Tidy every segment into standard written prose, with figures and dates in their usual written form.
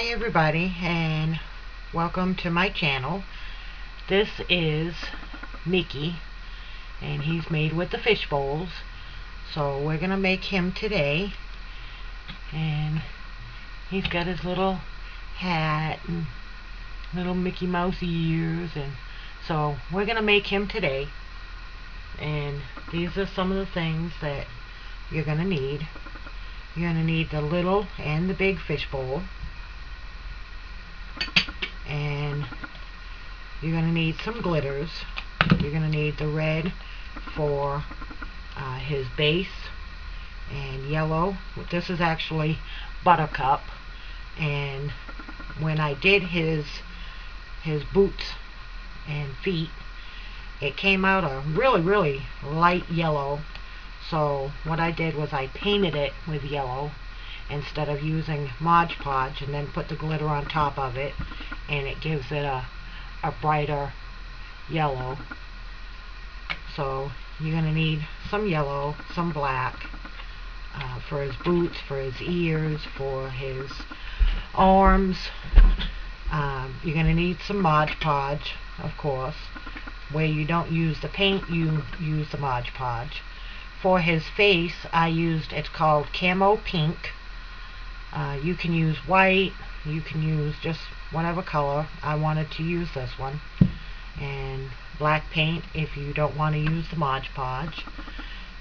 Hi everybody, and welcome to my channel. This is Mickey, and he's made with the fish bowls. So we're gonna make him today, and he's got his little hat and little Mickey Mouse ears, and so we're gonna make him today. And these are some of the things that you're gonna need. You're gonna need the little and the big fish bowl. And you're going to need some glitters. You're going to need the red for his base, and yellow. This is actually Buttercup, and when I did his boots and feet, it came out a really light yellow. So what I did was I painted it with yellow instead of using Mod Podge, and then put the glitter on top of it, and it gives it a brighter yellow. So you're going to need some yellow, some black for his boots, for his ears, for his arms. You're going to need some Mod Podge, of course. Where you don't use the paint, you use the Mod Podge. For his face, I used, it's called Camo Pink. You can use white, you can use just whatever color. I wanted to use this one. And black paint if you don't want to use the Mod Podge.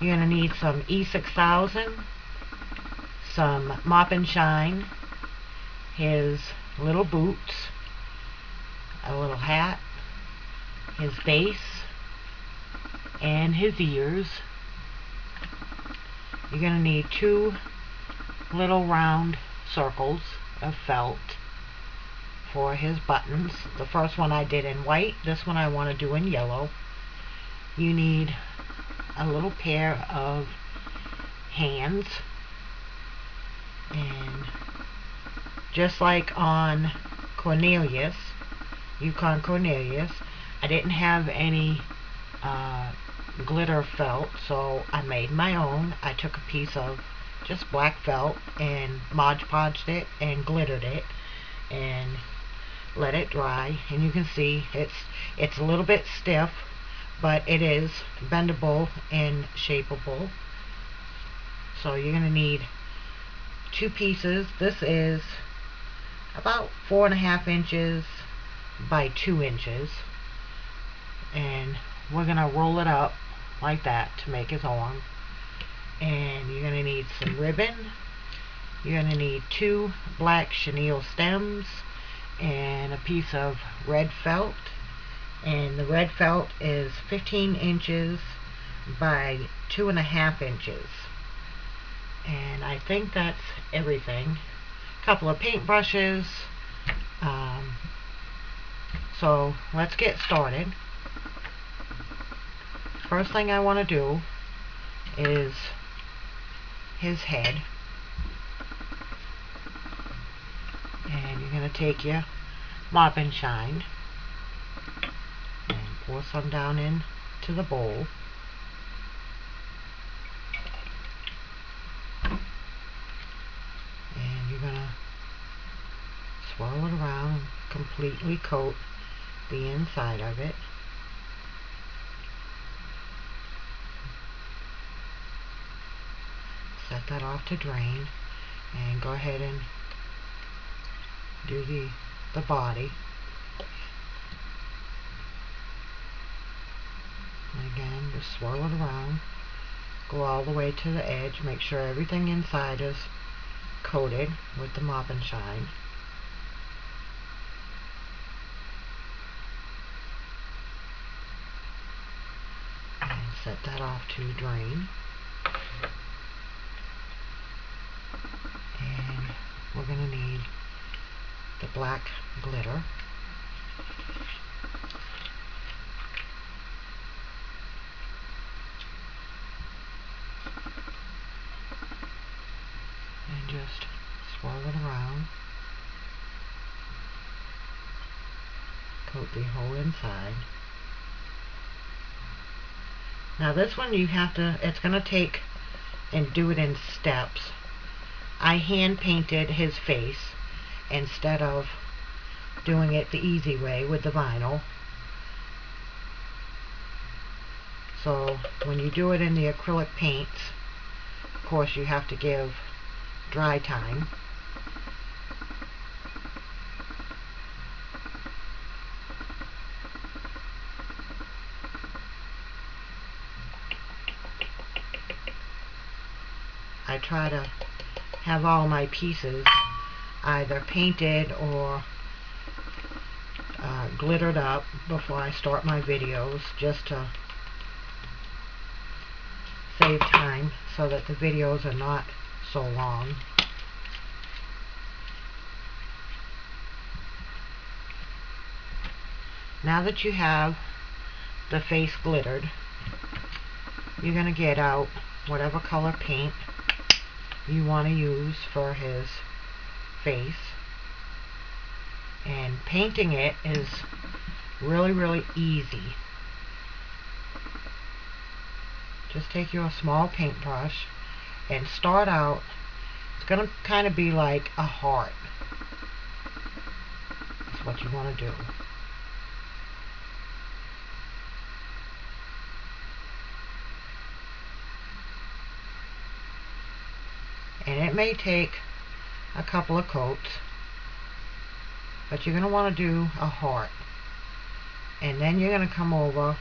You're going to need some E6000, some Mop and Shine, his little boots, a little hat, his base, and his ears. You're going to need 2 little round circles of felt for his buttons. The first one I did in white, this one I want to do in yellow. You need a little pair of hands, and just like on Cornelius, Yukon Cornelius, I didn't have any glitter felt, so I made my own. I took a piece of just black felt and Mod Podged it and glittered it and let it dry, and you can see it's a little bit stiff, but it is bendable and shapeable. So you're going to need 2 pieces. This is about 4.5 inches by 2 inches, and we're going to roll it up like that to make his arm. And you're going to need some ribbon. You're going to need 2 black chenille stems and a piece of red felt. And the red felt is 15 inches by 2.5 inches. And I think that's everything. A couple of paint brushes. So let's get started. First thing I want to do is his head, and you're going to take your Mop and Shine and pour some down into the bowl, and you're going to swirl it around, completely coat the inside of it. Set that off to drain, and go ahead and do the body. And again, just swirl it around, go all the way to the edge, make sure everything inside is coated with the Mop and Shine. And set that off to drain. And we're going to need the black glitter. And just swirl it around. Coat the whole inside. Now this one you have to, it's going to take and do it in steps. I hand painted his face, instead of doing it the easy way with the vinyl. So when you do it in the acrylic paints, of course you have to give dry time. I try to have all my pieces either painted or glittered up before I start my videos, just to save time so that the videos are not so long. Now that you have the face glittered, you're going to get out whatever color paint you want to use for his face. And painting it is really easy. Just take your small paintbrush and start out. It's going to kind of be like a heart. That's what you want to do. And it may take a couple of coats, but you're going to want to do a heart. And then you're going to come over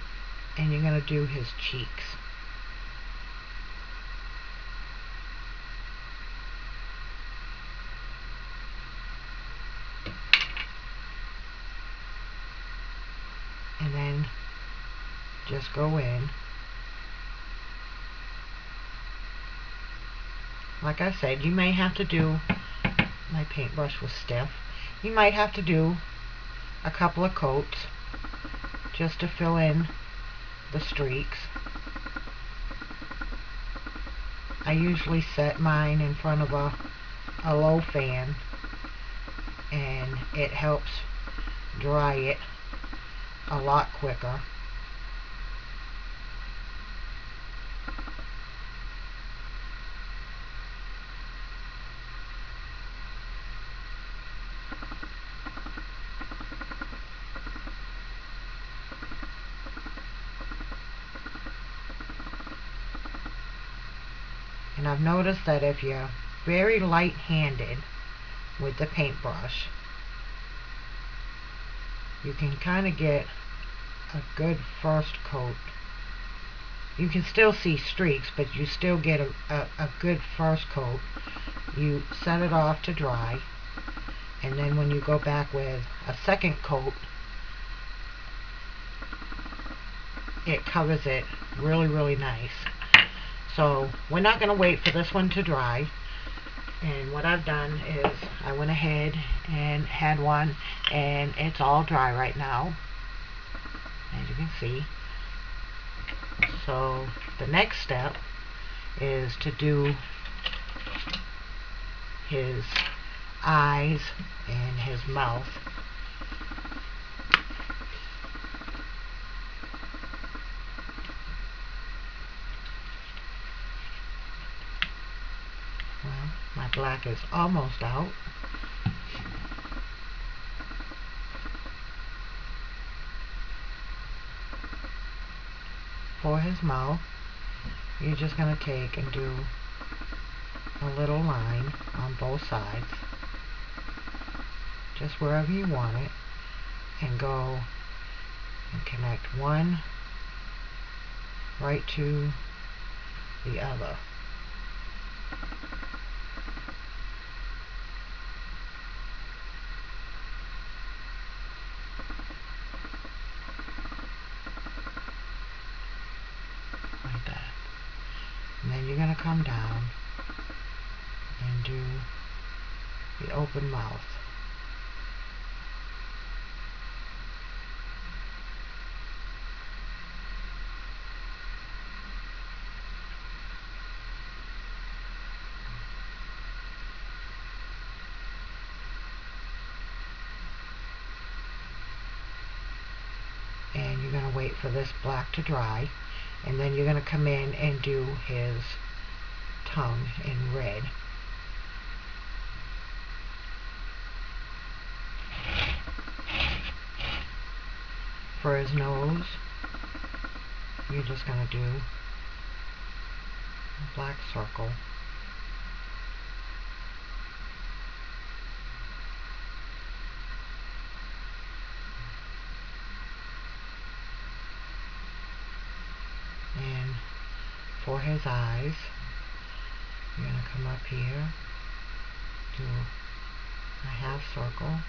and you're going to do his cheeks. And then just go in. Like I said, you may have to do, my paintbrush was stiff, you might have to do a couple of coats just to fill in the streaks. I usually set mine in front of a low fan, and it helps dry it a lot quicker. And I've noticed that if you're very light-handed with the paintbrush, you can kind of get a good first coat. You can still see streaks, but you still get a good first coat. You set it off to dry, and then when you go back with a second coat, it covers it really nice. So we're not going to wait for this one to dry. And what I've done is I went ahead and had one, and it's all dry right now, as you can see. So the next step is to do his eyes and his mouth. Well, my black is almost out. For his mouth, you're just going to take and do a little line on both sides, just wherever you want it, and go and connect one right to the other. Like that. And then you're going to come down and do the open mouth. And you're going to wait for this black to dry, and then you're going to come in and do his tongue in red. For his nose, you're just going to do a black circle. And for his eyes, you're going to come up here, do a half circle,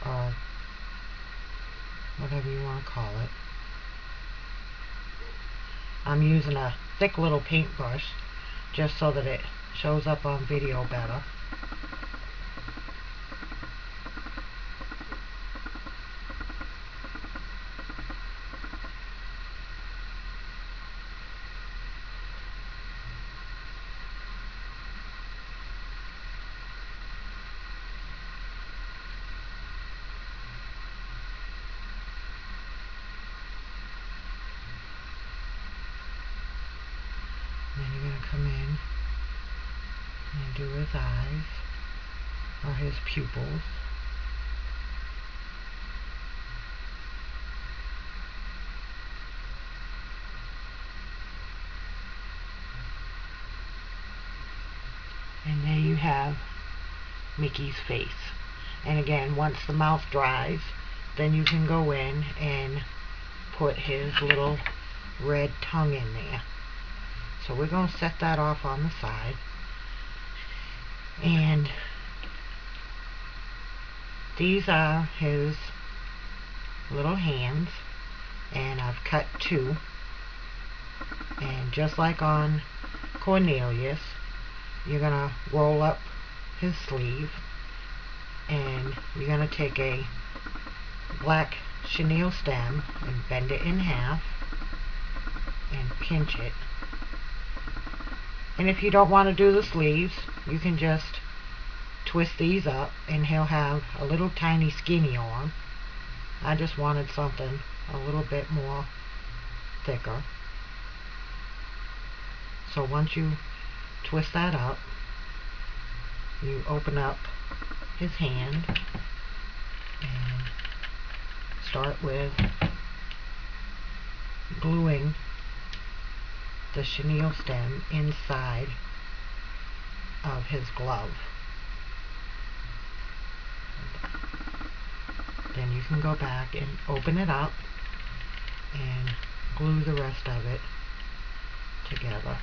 or whatever you want to call it. I'm using a thick little paintbrush just so that it shows up on video better. Then you're going to come in and do his eyes, or his pupils. And there you have Mickey's face. And again, once the mouth dries, then you can go in and put his little red tongue in there. So we're going to set that off on the side. And these are his little hands, and I've cut 2. And just like on Cornelius, you're going to roll up his sleeve, and you're going to take a black chenille stem and bend it in half and pinch it. And if you don't want to do the sleeves, you can just twist these up and he'll have a little tiny skinny arm. I just wanted something a little bit more thicker. So once you twist that up, you open up his hand and start with gluing the chenille stem inside of his glove. Then you can go back and open it up and glue the rest of it together.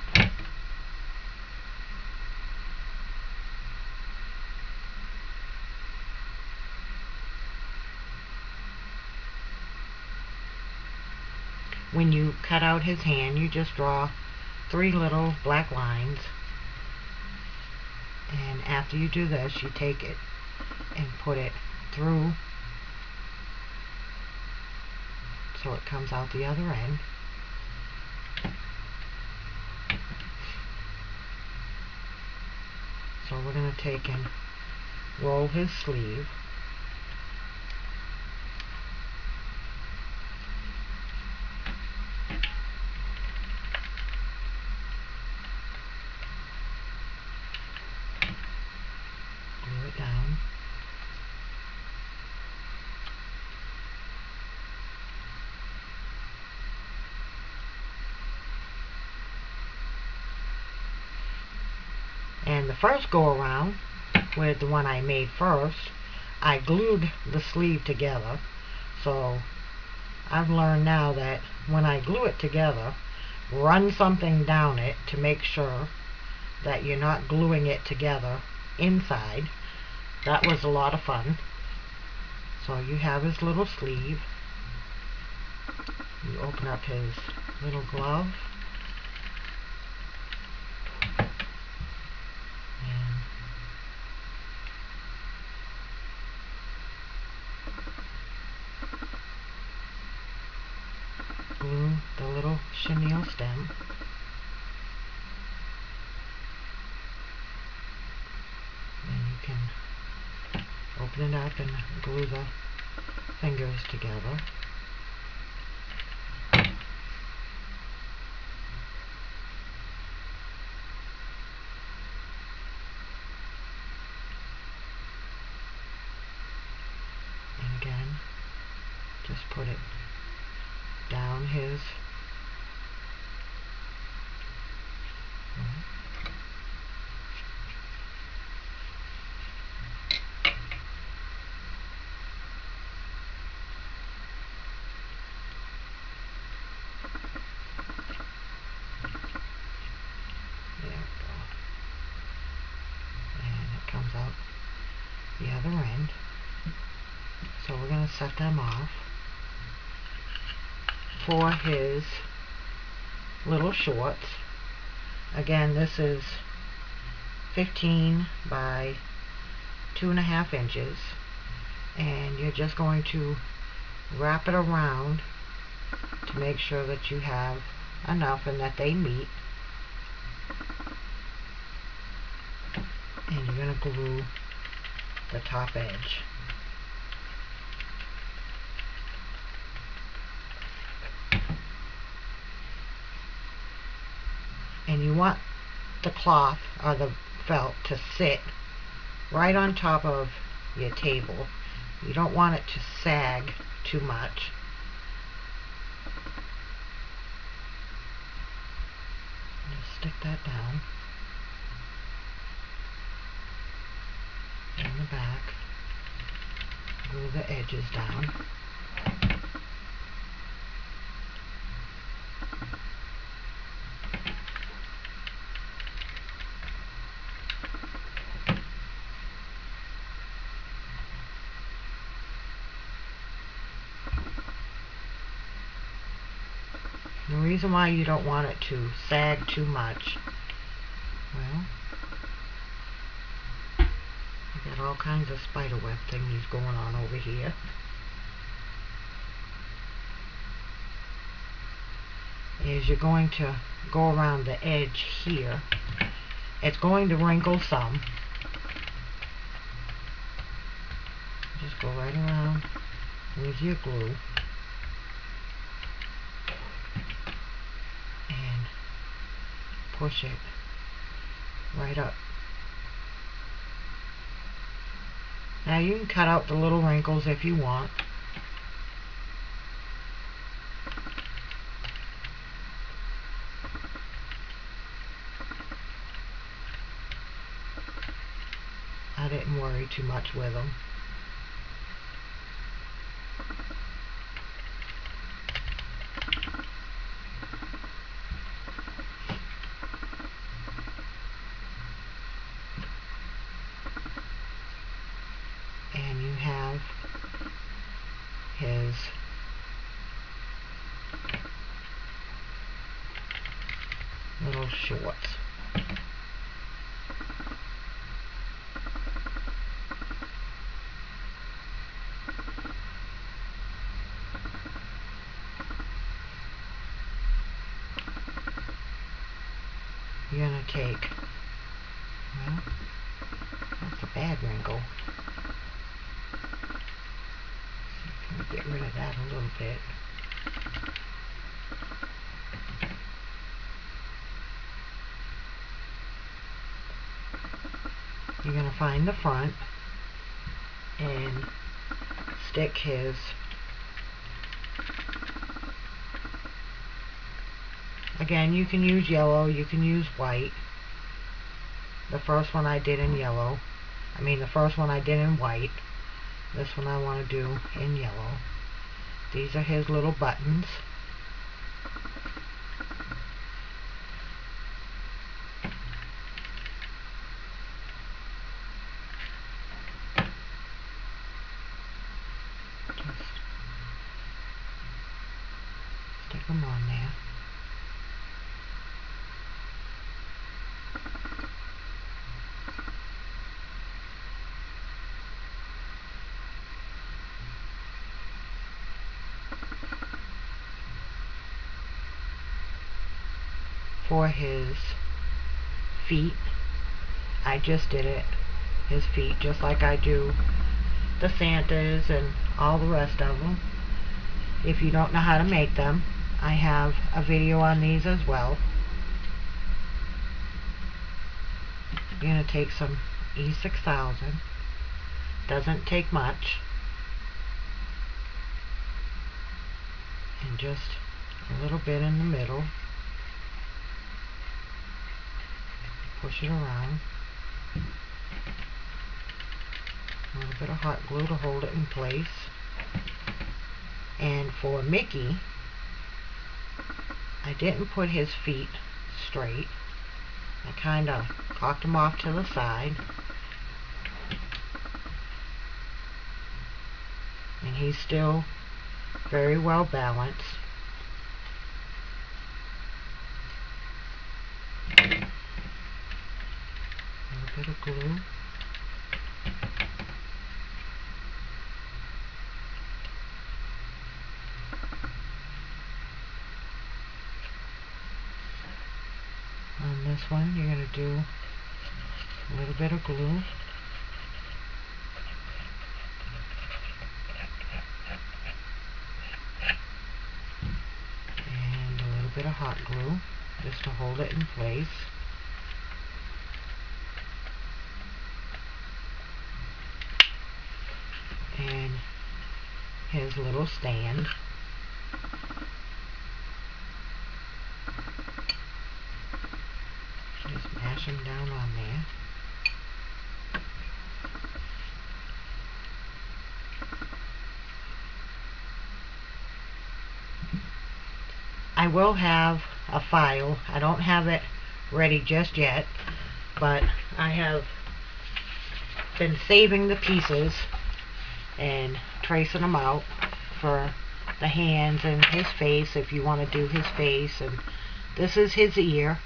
When you cut out his hand, you just draw 3 little black lines, and after you do this, you take it and put it through so it comes out the other end. So we're going to take and roll his sleeve. Glue it down. And the first go around with the one I made first, I glued the sleeve together. So I've learned now that when I glue it together, run something down it to make sure that you're not gluing it together inside. That was a lot of fun. So you have his little sleeve. You open up his little glove. Glue the little chenille stem. And you can open it up and glue the fingers together. And again, put it down his comes out the other end. So we're going to set them off. For his little shorts, again, this is 15 by 2.5 inches, and you're just going to wrap it around to make sure that you have enough and that they meet. And you're going to glue the top edge. And you want the cloth or the felt to sit right on top of your table. You don't want it to sag too much. Just stick that down. In the back, glue the edges down. The reason why you don't want it to sag too much, well, got all kinds of spider web thingies going on over here. Is you're going to go around the edge here. It's going to wrinkle some. Just go right around with your glue and push it right up. Now you can cut out the little wrinkles if you want. I didn't worry too much with them. And you have his little shorts. You're going to take, well, that's a bad wrinkle. So I'm going to get rid of that a little bit. You're going to find the front and stick his again, you can use yellow, you can use white. The first one I did in yellow. The first one I did in white. This one I want to do in yellow. These are his little buttons. Just stick them on there. For his feet, I just did it, his feet, just like I do the Santas and all the rest of them. If you don't know how to make them, I have a video on these as well. You're going to take some E6000, doesn't take much. and just a little bit in the middle. Push it around. A little bit of hot glue to hold it in place. And for Mickey, I didn't put his feet straight. I kind of cocked them off to the side. And he's still very well balanced. A little bit of glue. On this one, you're going to do a little bit of glue. And a little bit of hot glue, just to hold it in place. And his little stand. Just mash him down on there. I will have a file. I don't have it ready just yet, but I have been saving the pieces and tracing them out for the hands and his face, if you want to do his face. And this is his ear.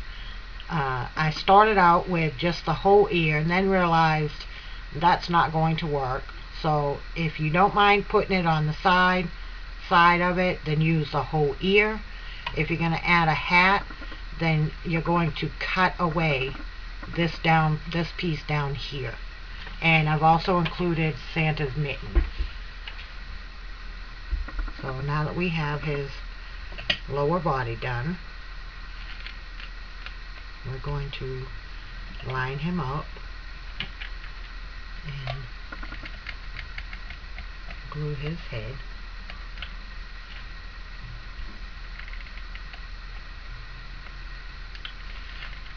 I started out with just the whole ear and then realized that's not going to work. So if you don't mind putting it on the side of it, then use the whole ear. If you're going to add a hat, then you're going to cut away this piece down here. And I've also included Santa's mitten. So now that we have his lower body done, we're going to line him up and glue his head.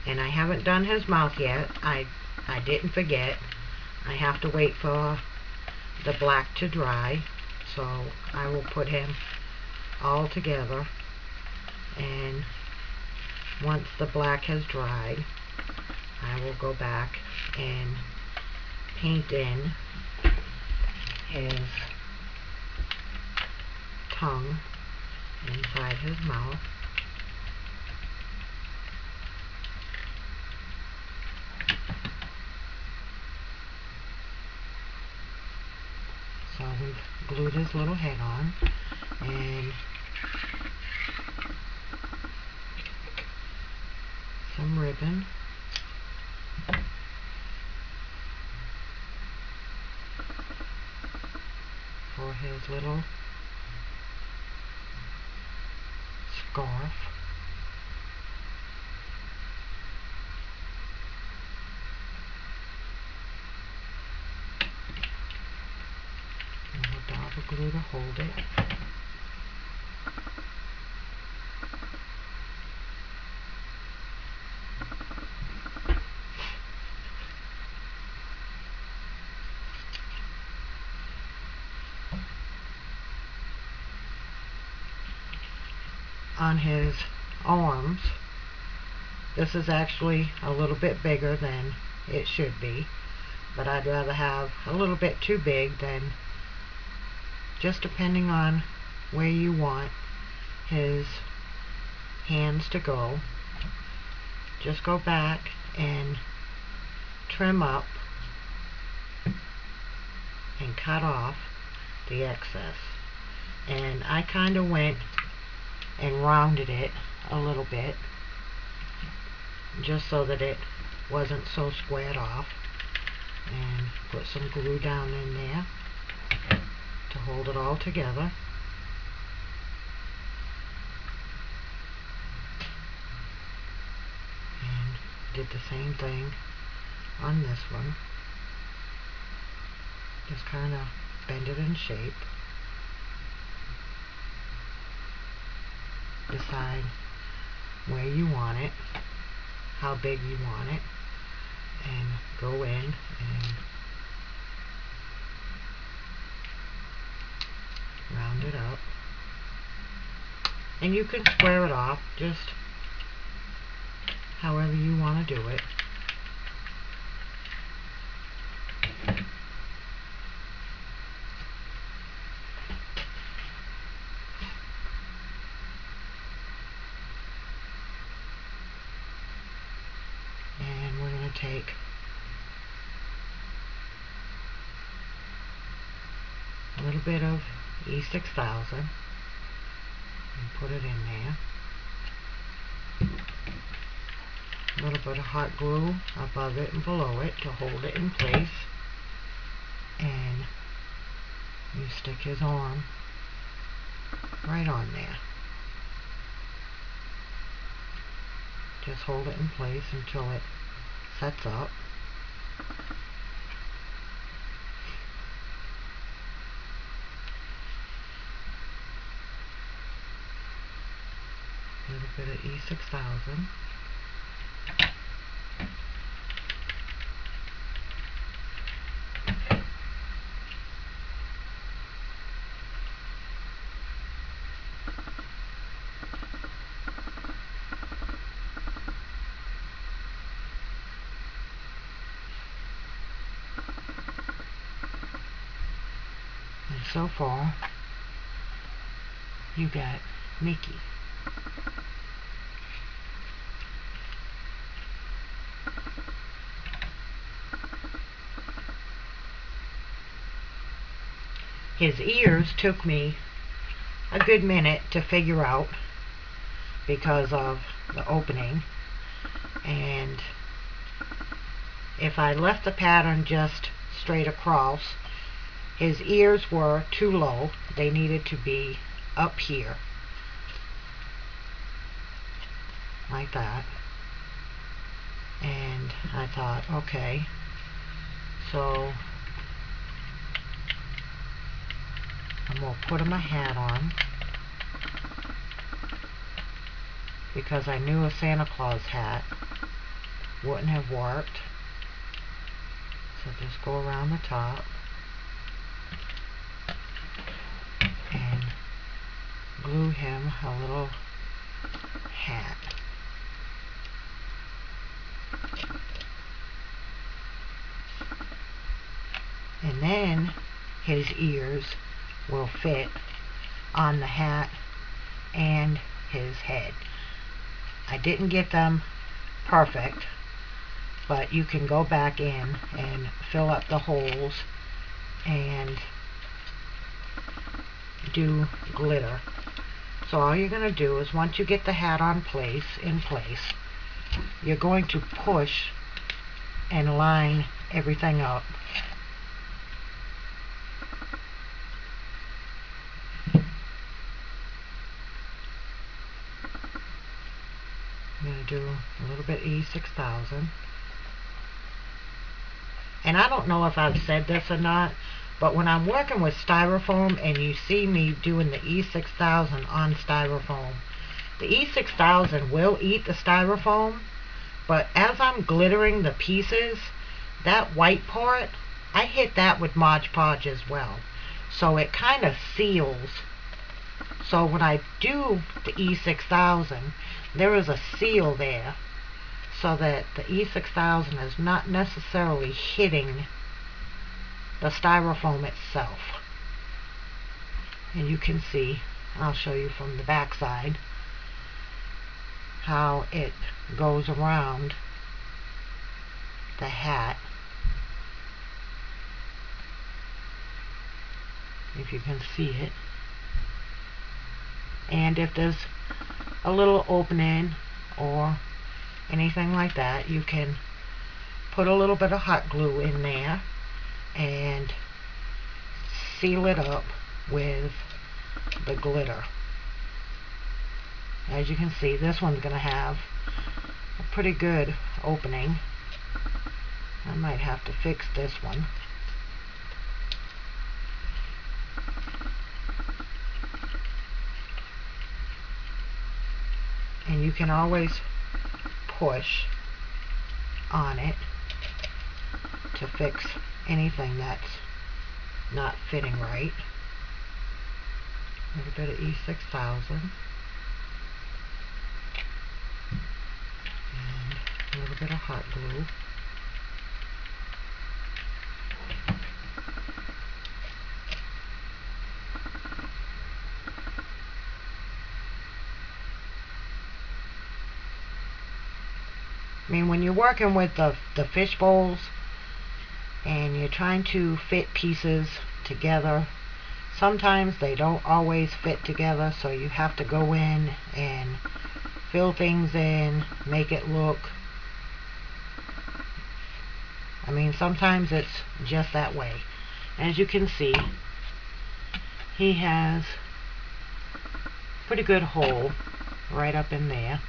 And I haven't done his mouth yet. I didn't forget. I have to wait for the black to dry. So I will put him all together. And once the black has dried, I will go back and paint in his tongue inside his mouth. So we've glued his little head on, and some ribbon. For his little scarf. And we'll dab the glue to hold it. On his arms, this is actually a little bit bigger than it should be, but I'd rather have a little bit too big than, just depending on where you want his hands to go. Just go back and trim up and cut off the excess. And I kind of went and rounded it a little bit, just so that it wasn't so squared off, and put some glue down in there to hold it all together. And did the same thing on this one. Just kind of bend it in shape. decide where you want it, how big you want it, and go in and round it up. And you can square it off just however you want to do it. And we're going to take a little bit of E6000 and put it in there. A little bit of hot glue above it and below it to hold it in place. And you stick his arm right on there. Just hold it in place until it sets up. A little bit of E6000. And so far, you got Mickey. His ears took me a good minute to figure out because of the opening, and if I left the pattern just straight across, his ears were too low. They needed to be up here like that. And I thought, okay, so I'm going to put him a hat on because I knew a Santa Claus hat wouldn't have worked. So just go around the top and glue him a little hat. And then his ears will fit on the hat and his head. I didn't get them perfect, but you can go back in and fill up the holes and do glitter. So all you're going to do is, once you get the hat in place, you're going to push and line everything up. I'm going to do a little bit E6000. And I don't know if I've said this or not, but when I'm working with styrofoam and you see me doing the E6000 on styrofoam, the E6000 will eat the styrofoam, but as I'm glittering the pieces, that white part, I hit that with Mod Podge as well. So it kind of seals. So when I do the E6000, there is a seal there so that the E6000 is not necessarily hitting the styrofoam itself. And you can see, I'll show you from the back side, how it goes around the hat. If you can see it. And if there's a little opening or anything like that, you can put a little bit of hot glue in there and seal it up with the glitter. As you can see, this one's going to have a pretty good opening. I might have to fix this one. you can always push on it to fix anything that's not fitting right. A little bit of E6000 and a little bit of hot glue. I mean, when you're working with the fish bowls and you're trying to fit pieces together, sometimes they don't always fit together, so you have to go in and fill things in, make it look, I mean, sometimes it's just that way. As you can see, he has a pretty good hole right up in there.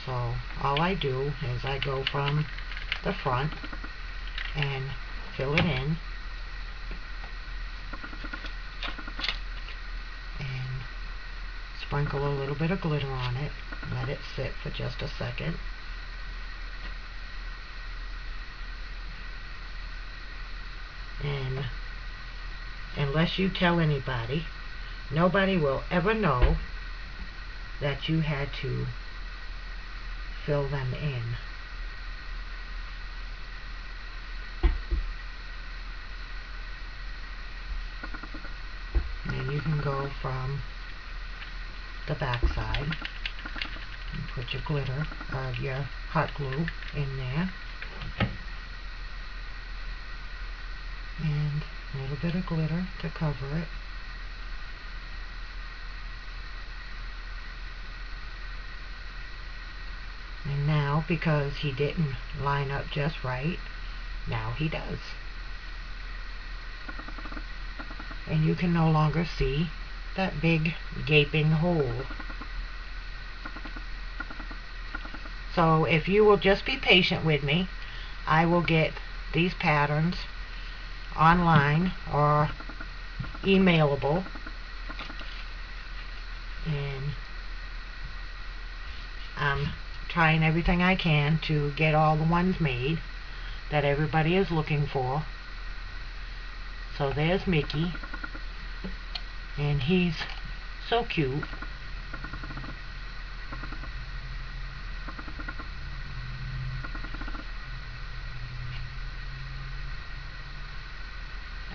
So all I do is I go from the front and fill it in and sprinkle a little bit of glitter on it, let it sit for just a second. And unless you tell anybody, nobody will ever know that you had to fill them in. And you can go from the back side and put your glitter or your hot glue in there. And a little bit of glitter to cover it. And now, because he didn't line up just right, now he does. And you can no longer see that big gaping hole. So if you will just be patient with me, I will get these patterns online or emailable, and I'm trying everything I can to get all the ones made that everybody is looking for. So there's Mickey, and he's so cute.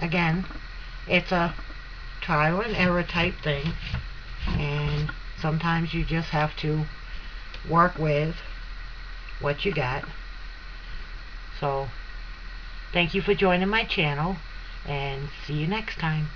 Again, it's a trial and error type thing, and sometimes you just have to work with what you got. So thank you for joining my channel, and see you next time.